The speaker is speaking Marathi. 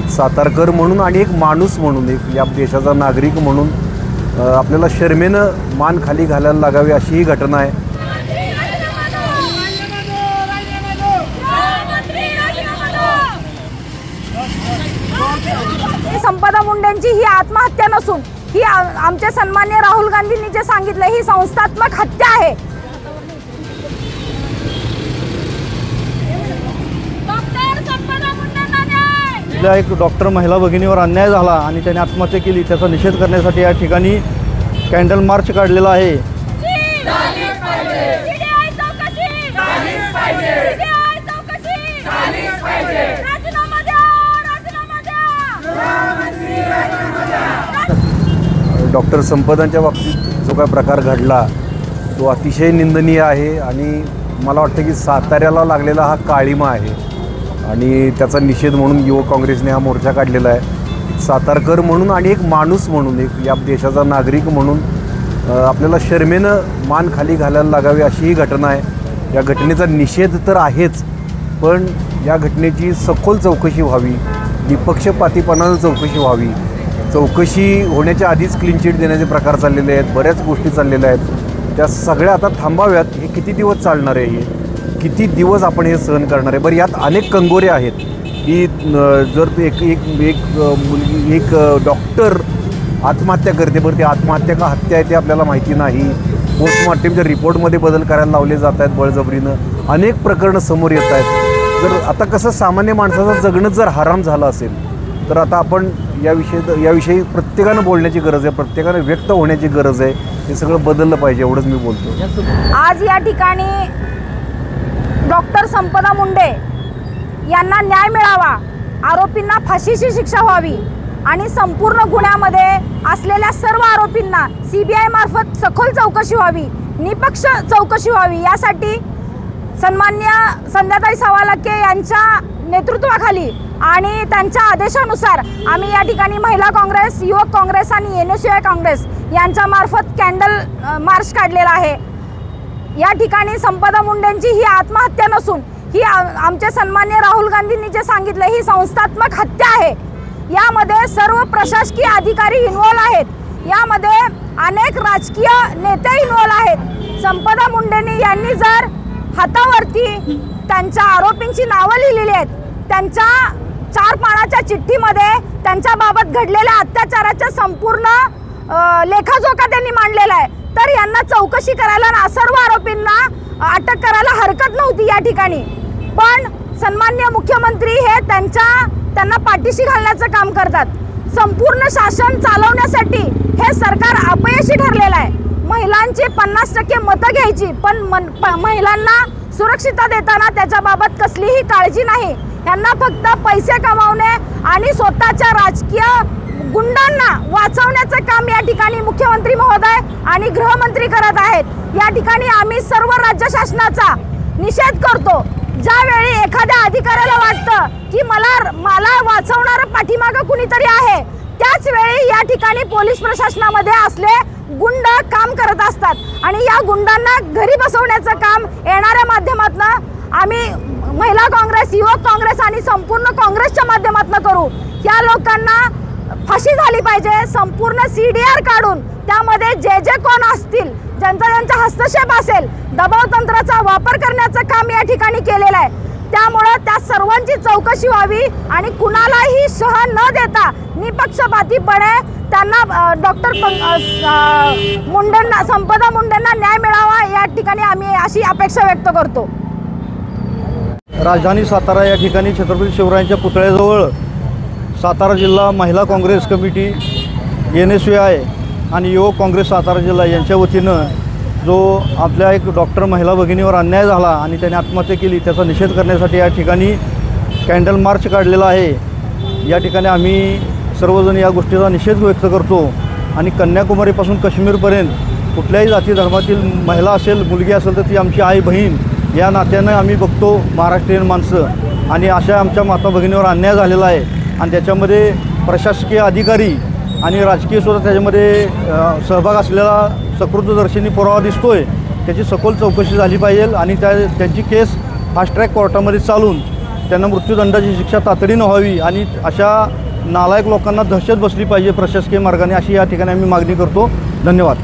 सातारकर म्हणून आणि एक माणूस म्हणून, एक या देशाचा नागरिक म्हणून आपल्याला शर्मेनं मान खाली घालायला लागावी अशी ही घटना आहे। संपदा मुंडेंची ही आत्महत्या नसून ही आमचे सन्माननीय राहुल गांधींनी जे सांगितलं ही संस्थात्मक हत्या आहे। एक डॉक्टर महिला भगिनीवर अन्याय झाला आणि त्याने आत्महत्या केली, त्याचा निषेध करण्यासाठी या ठिकाणी कॅन्डल मार्च काढलेला आहे। डॉक्टर संपदांच्या बाबतीत जो काय प्रकार घडला तो अतिशय निंदनीय आहे आणि मला वाटतं की साताऱ्याला लागलेला हा काळिमा आहे आणि त्याचा निषेध म्हणून युवक काँग्रेसने हा मोर्चा काढलेला आहे। सातारकर म्हणून आणि एक माणूस म्हणून, एक या देशाचा नागरिक म्हणून आपल्याला शर्मेनं मान खाली घालायला लागावी अशी ही घटना आहे। या घटनेचा निषेध तर आहेच, पण या घटनेची सखोल चौकशी व्हावी, निपक्षपातीपणानं चौकशी व्हावी। चौकशी होण्याच्या आधीच क्लीन चिट देण्याचे प्रकार चाललेले आहेत, बऱ्याच गोष्टी चाललेल्या आहेत, त्या सगळ्या आता थांबाव्यात। हे किती दिवस चालणार आहे, हे किती दिवस आपण हे सहन करणार आहे? बरं, यात अनेक कंगोरे आहेत की जर एक डॉक्टर आत्महत्या करते, बरं ती आत्महत्या का हत्या आहे ते आपल्याला माहिती नाही। पोस्टमॉर्टमच्या रिपोर्टमध्ये बदल करायला लावले जात आहेत बळजबरीनं, अनेक प्रकरणं समोर येत आहेत। जर आता कसं सामान्य माणसाचं जगणं जर हराम झालं असेल तर आता आपण याविषयी प्रत्येकानं बोलण्याची गरज आहे, प्रत्येकानं व्यक्त होण्याची गरज आहे। हे सगळं बदललं पाहिजे, एवढंच मी बोलतो। आज या ठिकाणी डॉक्टर संपदा मुंडे यांना न्याय मिळावा, आरोपींना फाशीची शिक्षा व्हावी आणि संपूर्ण गुन्ह्यामध्ये असलेल्या सर्व आरोपींना CBI मार्फत सखोल चौकशी व्हावी, निपक्ष चौकशी व्हावी, यासाठी सन्माननीय संध्याताई सवालाके यांच्या नेतृत्वाखाली आणि त्यांच्या आदेशानुसार आम्ही या ठिकाणी महिला काँग्रेस, युवक काँग्रेस आणि NSUI काँग्रेस यांच्या मार्फत कॅन्डल मार्च काढलेला आहे। या ठिकाणी संपदा मुंडेंची ही आत्महत्या नसून ही आमचे सन्माननीय राहुल गांधींनी जे सांगितलं ही संस्थात्मक हत्या आहे। यामध्ये सर्व प्रशासकीय अधिकारी इन्व्हॉल्व आहेत, यामध्ये अनेक राजकीय नेते इन्व्हॉल्व आहेत। संपदा मुंडेंनी यांनी जर हातावरती त्यांच्या आरोपींची नावं लिहिलेली आहेत, त्यांच्या 4 पानाच्या चिठ्ठीमध्ये त्यांच्याबाबत घडलेल्या अत्याचाराच्या संपूर्ण लेखाजोखा त्यांनी मांडलेला आहे, तर यांना चौकशी करायला ना सर्व आरोपींना अटक करायला हरकत नव्हती या ठिकाणी। पण सन्माननीय मुख्यमंत्री हे त्यांना पाठीशी घालण्याचं काम करतात। संपूर्ण शासन चालवण्यासाठी हे सरकार अपयशी ठरलेलं आहे। महिलांची 50% मतं घ्यायची, पण महिलांना सुरक्षितता देताना त्याच्याबाबत कसलीही काळजी नाही। यांना फक्त पैसे कमावणे आणि स्वतःच्या राजकीय गुंडांना वाचवण्याचं काम या ठिकाणी मुख्यमंत्री महोदय आणि गृहमंत्री करत आहेत। या ठिकाणी आम्ही सर्व राज्य शासनाचा निषेध करतो। ज्यावेळी एखाद्या अधिकाऱ्याला वाटतं की मला वाचवणारं पाठीमागं कुणीतरी आहे, त्याच वेळी या ठिकाणी पोलीस प्रशासनामध्ये असले गुंड काम करत असतात आणि या गुंडांना घरी बसवण्याचं काम येणाऱ्या माध्यमातून आम्ही महिला काँग्रेस, युवक काँग्रेस आणि संपूर्ण काँग्रेसच्या माध्यमातून करू। या लोकांना फाशी झाली पाहिजे। संपूर्ण CDR काढून त्यामध्ये जे कोण असतील, ज्यांचा हस्तक्षेप असेल, दबाव तंत्राचा वापर करण्याचं काम या ठिकाणी केलेलं आहे। त्यामुळे त्या सर्वांची चौकशी व्हावी आणि कुणालाही शह न देता निपक्षपातीपणे त्यांना डॉक्टर मुंडेंना, संपदा मुंडेंना न्याय मिळावा या ठिकाणी आम्ही अशी अपेक्षा व्यक्त करतो। राजधानी सातारा या ठिकाणी छत्रपती शिवरायांच्या पुतळ्याजवळ सातारा जिल्हा महिला काँग्रेस कमिटी, NSUI आणि युवक काँग्रेस सातारा जिल्हा यांच्या वतीनं जो आपल्या एक डॉक्टर महिला भगिनीवर अन्याय झाला आणि त्याने आत्महत्या केली, त्याचा निषेध करण्यासाठी या ठिकाणी कॅन्डल मार्च काढलेला आहे। या ठिकाणी आम्ही सर्वजण या गोष्टीचा निषेध व्यक्त करतो आणि कन्याकुमारीपासून काश्मीरपर्यंत कुठल्याही जाती धर्मातील महिला असेल, मुलगी असेल तर ती आमची आई बहीण या नात्यानं आम्ही बघतो महाराष्ट्रीयन माणसं। आणि अशा आमच्या माता भगिनीवर अन्याय झालेला आहे आणि त्याच्यामध्ये प्रशासकीय अधिकारी आणि राजकीयसुद्धा त्याच्यामध्ये सहभाग असलेला सकृतदर्शनी पुरावा दिसतो आहे। त्याची सखोल चौकशी झाली पाहिजे आणि त्यांची केस फास्ट ट्रॅक कोर्टामध्ये चालून त्यांना मृत्यूदंडाची शिक्षा तातडीनं व्हावी आणि अशा नालायक लोकांना दहशत बसली पाहिजे प्रशासकीय मार्गाने, अशी या ठिकाणी आम्ही मागणी करतो. धन्यवाद.